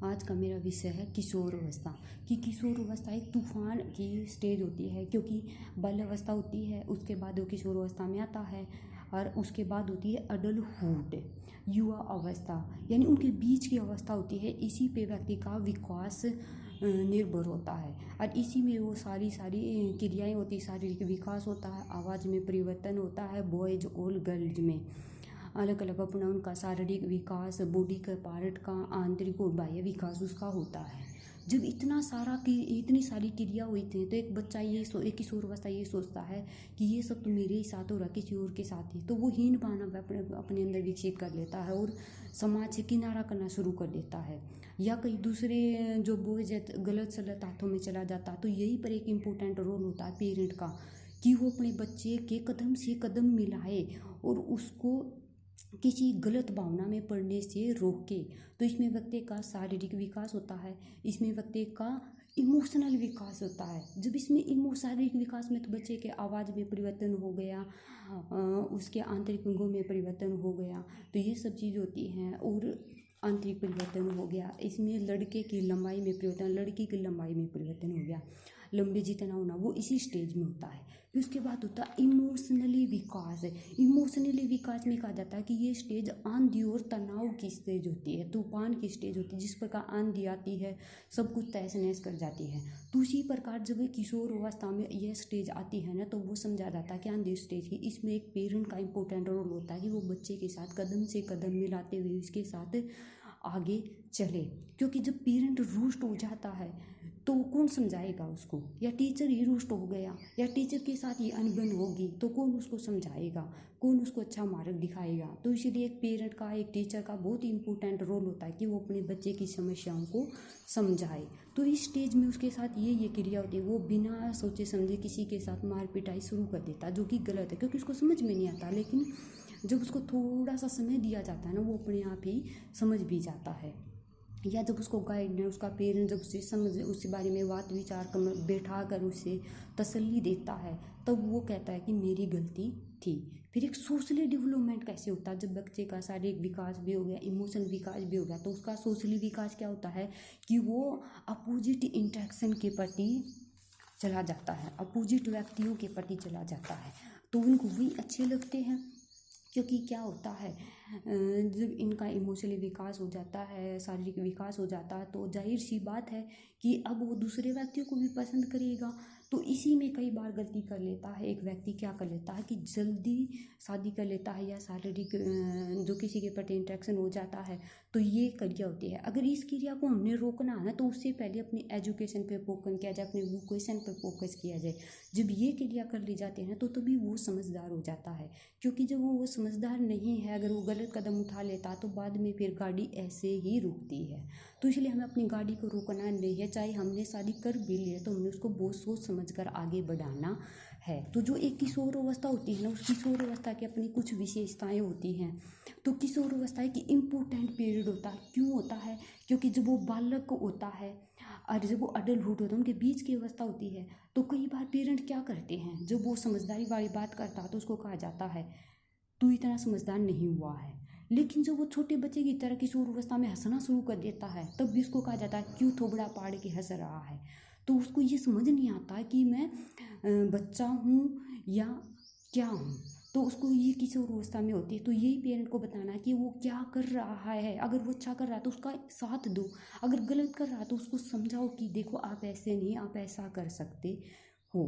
आज का मेरा विषय है किशोर अवस्था। कि किशोर अवस्था एक तूफान की स्टेज होती है, क्योंकि बाल्यावस्था होती है, उसके बाद वो किशोर अवस्था में आता है और उसके बाद होती है अडल्टहुड, युवा अवस्था, यानी उनके बीच की अवस्था होती है। इसी पे व्यक्ति का विकास निर्भर होता है और इसी में वो सारी क्रियाएं होती है। शारीरिक विकास होता है, आवाज़ में परिवर्तन होता है, बॉयज और गर्ल्स में अलग अलग अपना उनका शारीरिक विकास, बॉडी के पार्ट का आंतरिक और बाह्य विकास उसका होता है। जब इतनी सारी क्रिया हुई थी तो एक बच्चा एक किशोर अवस्था ये सोचता है कि ये सब तो मेरे ही साथ हो रहा, किसी और के साथ ही, तो वो हीन भावना अपने अंदर विकसित कर लेता है और समाज से किनारा करना शुरू कर देता है, या कहीं दूसरे जो बॉयज गलत सलत हाथों में चला जाता। तो यही पर एक इम्पोर्टेंट रोल होता है पेरेंट का, कि वो अपने बच्चे के कदम से कदम मिलाए और उसको किसी गलत भावना में पड़ने से रोके। तो इसमें व्यक्ति का शारीरिक विकास होता है, इसमें व्यक्ति का इमोशनल विकास होता है। जब इसमें शारीरिक विकास में तो बच्चे के आवाज़ में परिवर्तन हो गया, उसके आंतरिक अंगों में परिवर्तन हो गया, तो ये सब चीज़ होती हैं। और आंतरिक परिवर्तन हो गया, इसमें लड़के की लंबाई में परिवर्तन, लड़की की लंबाई में परिवर्तन हो गया, लंबे जितना होना वो इसी स्टेज में होता है। फिर उसके बाद होता है इमोशनली विकास। इमोशनली विकास में कहा जाता है कि ये स्टेज आंधी और तनाव की स्टेज होती है, तूफान की स्टेज होती है, जिस प्रकार आंधी आती है सब कुछ तहस नहस कर जाती है। तो उसी प्रकार जब किशोर अवस्था में यह स्टेज आती है ना, तो वो समझा जाता है कि आंधी स्टेज की, इसमें एक पेरेंट का इंपॉर्टेंट रोल होता है कि वो बच्चे के साथ कदम से कदम मिलाते हुए उसके साथ आगे चले। क्योंकि जब पेरेंट रुष्ट हो जाता है तो कौन समझाएगा उसको, या टीचर ही रुष्ट हो गया या टीचर के साथ ये अनबन होगी तो कौन उसको समझाएगा, कौन उसको अच्छा मार्ग दिखाएगा। तो इसलिए एक पेरेंट का, एक टीचर का बहुत ही इंपॉर्टेंट रोल होता है कि वो अपने बच्चे की समस्याओं को समझाए। तो इस स्टेज में उसके साथ ये क्रिया होती है, वो बिना सोचे समझे किसी के साथ मार पिटाई शुरू कर देता, जो कि गलत है क्योंकि उसको समझ में नहीं आता। लेकिन जब उसको थोड़ा सा समय दिया जाता है ना, वो अपने आप ही समझ भी जाता है। या जब उसको गाइड, उसका पेरेंट जब उसे समझ, उसके बारे में बात विचार कर बैठा कर उसे तसल्ली देता है, तब वो कहता है कि मेरी गलती थी। फिर एक सोशली डेवलपमेंट कैसे होता है, जब बच्चे का शारीरिक विकास भी हो गया, इमोशनल विकास भी हो गया, तो उसका सोशली विकास क्या होता है कि वो अपोजिट इंटरेक्शन के प्रति चला जाता है, अपोजिट व्यक्तियों के प्रति चला जाता है, तो उनको वही अच्छे लगते हैं। क्योंकि क्या होता है, जब इनका इमोशनली विकास हो जाता है, शारीरिक विकास हो जाता है, तो जाहिर सी बात है कि अब वो दूसरे व्यक्तियों को भी पसंद करेगा। तो इसी में कई बार गलती कर लेता है एक व्यक्ति, क्या कर लेता है कि जल्दी शादी कर लेता है, या शारीरिक जो किसी के प्रति इंटरेक्शन हो जाता है, तो ये क्रिया होती है। अगर इस क्रिया को हमने रोकना है ना, तो उससे पहले अपनी एजुकेशन पे फोकस किया जाए, अपने वोकेशन पे फोकस किया जाए। जब ये क्रिया कर ली जाती है ना, तो तभी वो समझदार हो जाता है। क्योंकि जब वो समझदार नहीं है, अगर वो गलत कदम उठा लेता, तो बाद में फिर गाड़ी ऐसे ही रुकती है। तो इसलिए हमें अपनी गाड़ी को रोकना नहीं है, चाहे हमने शादी कर भी ली है तो हमने उसको बहुत सोच समझ कर आगे बढ़ाना है। तो जो एक किशोर अवस्था होती है ना, उस किशोर अवस्था की अपनी कुछ विशेषताएं होती हैं। तो किशोर अवस्था एक इम्पोर्टेंट पीरियड होता है। क्यों होता है? क्योंकि जब वो बालक होता है और जब वो अडल्टहुड होता है, उनके बीच की अवस्था होती है। तो कई बार पेरेंट क्या करते हैं, जब वो समझदारी वाली बात करता है तो उसको कहा जाता है तू इतना समझदार नहीं हुआ है। लेकिन जब वो छोटे बच्चे की तरह किशोर अवस्था में हंसना शुरू कर देता है, तब भी उसको कहा जाता है क्यों थोबड़ा पाड़ के हंस रहा है। तो उसको ये समझ नहीं आता कि मैं बच्चा हूँ या क्या हूँ। तो उसको ये किशोर अवस्था में होती है। तो यही पेरेंट को बताना कि वो क्या कर रहा है। अगर वो अच्छा कर रहा है तो उसका साथ दो, अगर गलत कर रहा है तो उसको समझाओ कि देखो आप ऐसे नहीं, आप ऐसा कर सकते हो।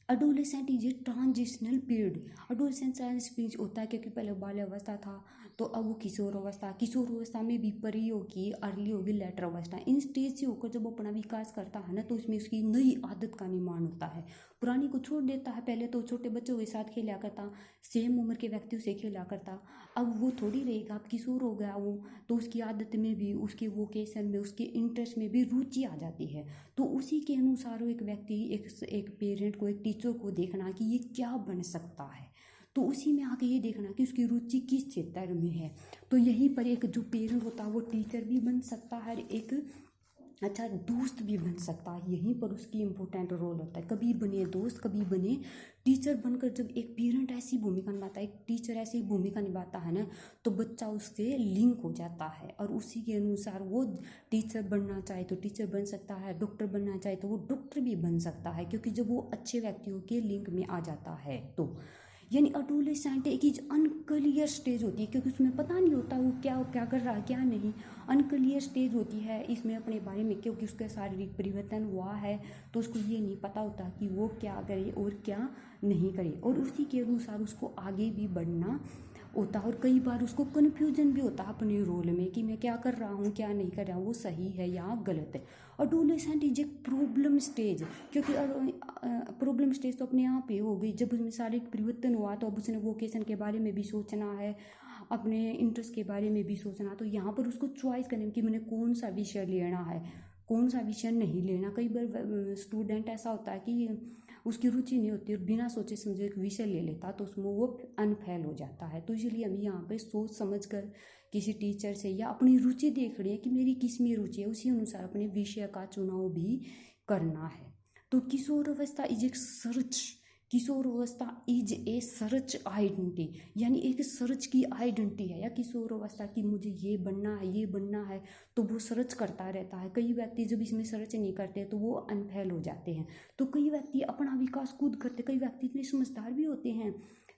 Adolescent is a transitional period. Adolescent period होता है क्योंकि पहले बाल्यावस्था था, तो अब वो किशोर अवस्था में भी परी होगी, अर्ली होगी, लेटर अवस्था। इन स्टेज से होकर जब वो अपना विकास करता है ना, तो उसमें उसकी नई आदत का निर्माण होता है, पुरानी को छोड़ देता है। पहले तो छोटे बच्चों के साथ खेला करता, सेम उम्र के व्यक्तियों से खेला करता, अब वो थोड़ी रहेगा, अब किशोर हो गया वो, तो उसकी आदत में भी, उसके वोकेशन में, उसके इंटरेस्ट में भी रुचि आ जाती है। तो उसी के अनुसार एक व्यक्ति, एक पेरेंट को, एक टीचर को देखना कि ये क्या बन सकता है, तो उसी में आके ये देखना कि उसकी रुचि किस क्षेत्र में है। तो यहीं पर एक जो पेरेंट होता है वो टीचर भी बन सकता है, एक अच्छा दोस्त भी बन सकता है, यहीं पर उसकी इम्पोर्टेंट रोल होता है। कभी बने दोस्त, कभी बने टीचर बनकर। जब एक पेरेंट ऐसी भूमिका निभाता है, एक टीचर ऐसी भूमिका निभाता है ना, तो बच्चा उससे लिंक हो जाता है और उसी के अनुसार वो टीचर बनना चाहे तो टीचर बन सकता है, डॉक्टर बनना चाहे तो वो डॉक्टर भी बन सकता है, क्योंकि जब वो अच्छे व्यक्तियों के लिंक में आ जाता है तो। यानी अडोलेसेंट एक अनक्लियर स्टेज होती है, क्योंकि उसमें पता नहीं होता वो क्या क्या कर रहा है क्या नहीं। अनक्लियर स्टेज होती है इसमें अपने बारे में, क्योंकि उसका शारीरिक परिवर्तन हुआ है तो उसको ये नहीं पता होता कि वो क्या करे और क्या नहीं करे, और उसी के अनुसार उसको आगे भी बढ़ना होता है। और कई बार उसको कन्फ्यूजन भी होता है अपने रोल में कि मैं क्या कर रहा हूँ क्या नहीं कर रहा हूँ, वो सही है या गलत है। अडोलेसेंट इज एक प्रॉब्लम स्टेज, क्योंकि प्रॉब्लम स्टेज तो अपने आप ही हो गई। जब उसमें शारीरिक परिवर्तन हुआ तो अब उसने वोकेशन के बारे में भी सोचना है, अपने इंटरेस्ट के बारे में भी सोचना। तो यहाँ पर उसको चॉइस करने कि मैंने कौन सा विषय लेना है, कौन सा विषय नहीं लेना। कई बार स्टूडेंट ऐसा होता है कि उसकी रुचि नहीं होती और बिना सोचे समझे एक विषय ले लेता, तो उसमें वो अनफेल हो जाता है। तो इसलिए हमें यहाँ पे सोच समझ कर किसी टीचर से या अपनी रुचि देख रहे हैं कि मेरी किस में रुचि है, उसी अनुसार अपने विषय का चुनाव भी करना है। तो किशोर अवस्था इज एक सर्च, किशोर अवस्था इज ए सर्च आइडेंटिटी, यानी एक सर्च की आइडेंटिटी है। या किशोर अवस्था की मुझे ये बनना है ये बनना है, तो वो सर्च करता रहता है। कई व्यक्ति जब इसमें सर्च नहीं करते तो वो अनफेल हो जाते हैं। तो कई व्यक्ति अपना विकास खुद करते, कई व्यक्ति इतने समझदार भी होते हैं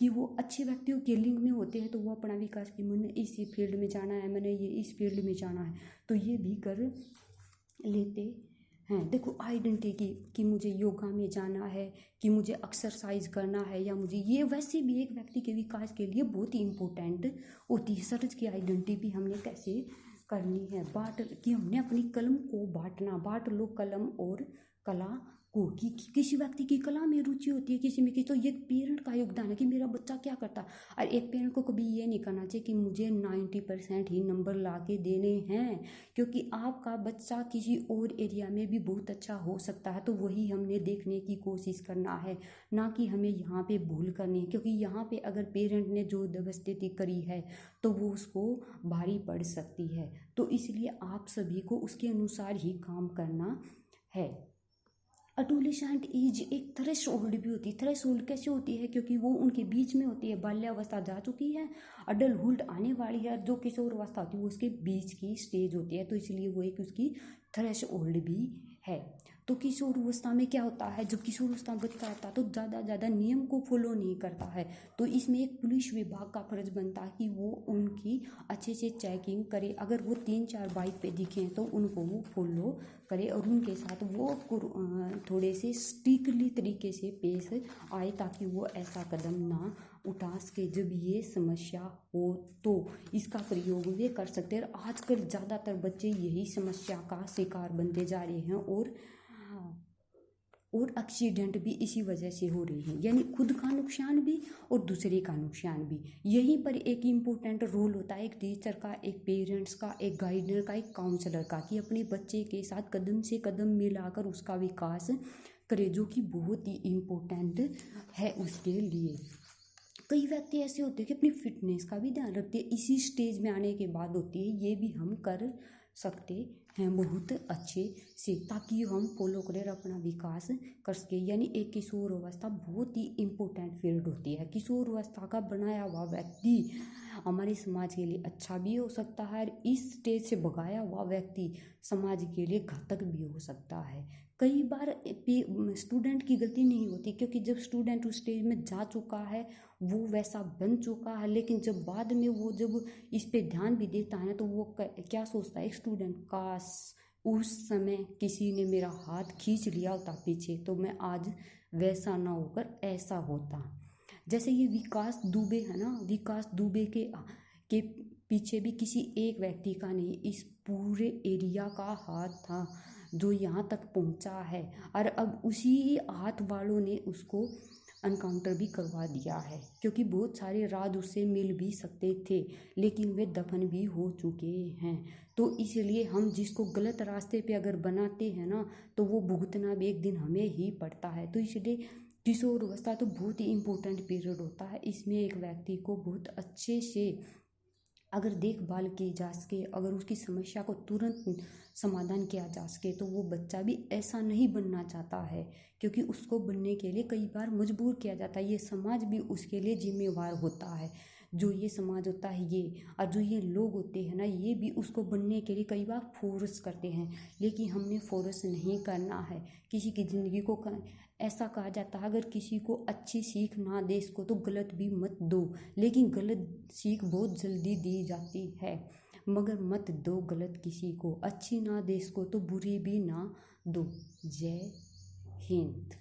कि वो अच्छे व्यक्तियों के लिंक में होते हैं, तो वो अपना विकास की मैंने इसी फील्ड में जाना है, मैंने ये इस फील्ड में जाना है, तो ये भी कर लेते हैं। देखो आइडेंटिटी कि मुझे योगा में जाना है, कि मुझे एक्सरसाइज करना है, या मुझे ये, वैसे भी एक व्यक्ति के विकास के लिए बहुत ही इम्पोर्टेंट होती है। सर्च की आइडेंटिटी भी हमने कैसे करनी है, बांट कि हमने अपनी कलम को बांटना, बांट लो कलम और कला को। कि किसी व्यक्ति की कला में रुचि होती है, किसी में की, तो ये पेरेंट का योगदान है कि मेरा बच्चा क्या करता है। और एक पेरेंट को कभी ये नहीं करना चाहिए कि मुझे 90% ही नंबर ला के देने हैं, क्योंकि आपका बच्चा किसी और एरिया में भी बहुत अच्छा हो सकता है। तो वही हमने देखने की कोशिश करना है, ना कि हमें यहाँ पे भूल करनी है। क्योंकि यहाँ पे अगर पेरेंट ने जो जबरदस्ती करी है तो वो उसको भारी पड़ सकती है। तो इसलिए आप सभी को उसके अनुसार ही काम करना है। अडोलेसेंट एज एक थ्रेशोल्ड भी होती है। थ्रेशोल्ड कैसे होती है, क्योंकि वो उनके बीच में होती है। बाल्यावस्था जा चुकी है, अडल्टहुड आने वाली है, जो किशोर अवस्था होती है वो उसके बीच की स्टेज होती है। तो इसलिए वो एक उसकी थ्रेशोल्ड भी है। तो किशोर अवस्था में क्या होता है, जब किशोर अवस्था में बच्चा आता है तो ज़्यादा नियम को फॉलो नहीं करता है। तो इसमें एक पुलिस विभाग का फर्ज बनता है कि वो उनकी अच्छे से चेकिंग करे। अगर वो 3-4 बाइक पे दिखे तो उनको वो फॉलो करे और उनके साथ वो थोड़े से स्ट्रिक्टली तरीके से पेश आए, ताकि वो ऐसा कदम ना उठा सके। जब ये समस्या हो तो इसका प्रयोग वे कर सकते हैं। आजकल ज़्यादातर बच्चे यही समस्या का शिकार बनते जा रहे हैं और एक्सीडेंट भी इसी वजह से हो रहे हैं, यानी खुद का नुकसान भी और दूसरे का नुकसान भी। यहीं पर एक इम्पोर्टेंट रोल होता है एक टीचर का, एक पेरेंट्स का, एक गाइडर का, एक काउंसलर का, कि अपने बच्चे के साथ कदम से कदम मिलाकर उसका विकास करे, जो कि बहुत ही इम्पोर्टेंट है उसके लिए। कई व्यक्ति ऐसे होते हैं कि अपनी फिटनेस का भी ध्यान रखते हैं, इसी स्टेज में आने के बाद होती है। ये भी हम कर सकते हैं बहुत अच्छे से, ताकि हम फॉलो करें और अपना विकास कर सके। यानी एक किशोर अवस्था बहुत ही इम्पोर्टेंट फील्ड होती है। किशोर अवस्था का बनाया हुआ व्यक्ति हमारे समाज के लिए अच्छा भी हो सकता है, और इस स्टेज से भगाया हुआ व्यक्ति समाज के लिए घातक भी हो सकता है। कई बार स्टूडेंट की गलती नहीं होती, क्योंकि जब स्टूडेंट उस स्टेज में जा चुका है वो वैसा बन चुका है। लेकिन जब बाद में वो जब इस पे ध्यान भी देता है तो वो क्या सोचता है एक स्टूडेंट, काश उस समय किसी ने मेरा हाथ खींच लिया होता पीछे तो मैं आज वैसा ना होकर ऐसा होता। जैसे ये विकास दुबे है ना, विकास दुबे के पीछे भी किसी एक व्यक्ति का नहीं, इस पूरे एरिया का हाथ था जो यहाँ तक पहुँचा है। और अब उसी हाथ वालों ने उसको अनकाउंटर भी करवा दिया है, क्योंकि बहुत सारे राज उससे मिल भी सकते थे लेकिन वे दफन भी हो चुके हैं। तो इसलिए हम जिसको गलत रास्ते पे अगर बनाते हैं ना तो वो भुगतना भी एक दिन हमें ही पड़ता है। तो इसलिए किशोर अवस्था तो बहुत ही इम्पोर्टेंट पीरियड होता है। इसमें एक व्यक्ति को बहुत अच्छे से अगर देखभाल की जा सके, अगर उसकी समस्या को तुरंत समाधान किया जा सके, तो वो बच्चा भी ऐसा नहीं बनना चाहता है, क्योंकि उसको बनने के लिए कई बार मजबूर किया जाता है। ये समाज भी उसके लिए जिम्मेवार होता है, जो ये समाज होता है ये, और जो ये लोग होते हैं ना, ये भी उसको बनने के लिए कई बार फोर्स करते हैं। लेकिन हमने फोर्स नहीं करना है किसी की ज़िंदगी को। ऐसा कहा जाता है, अगर किसी को अच्छी सीख ना दे इसको तो गलत भी मत दो। लेकिन गलत सीख बहुत जल्दी दी जाती है, मगर मत दो गलत किसी को। अच्छी ना दे इसको तो बुरी भी ना दो। जय हिंद।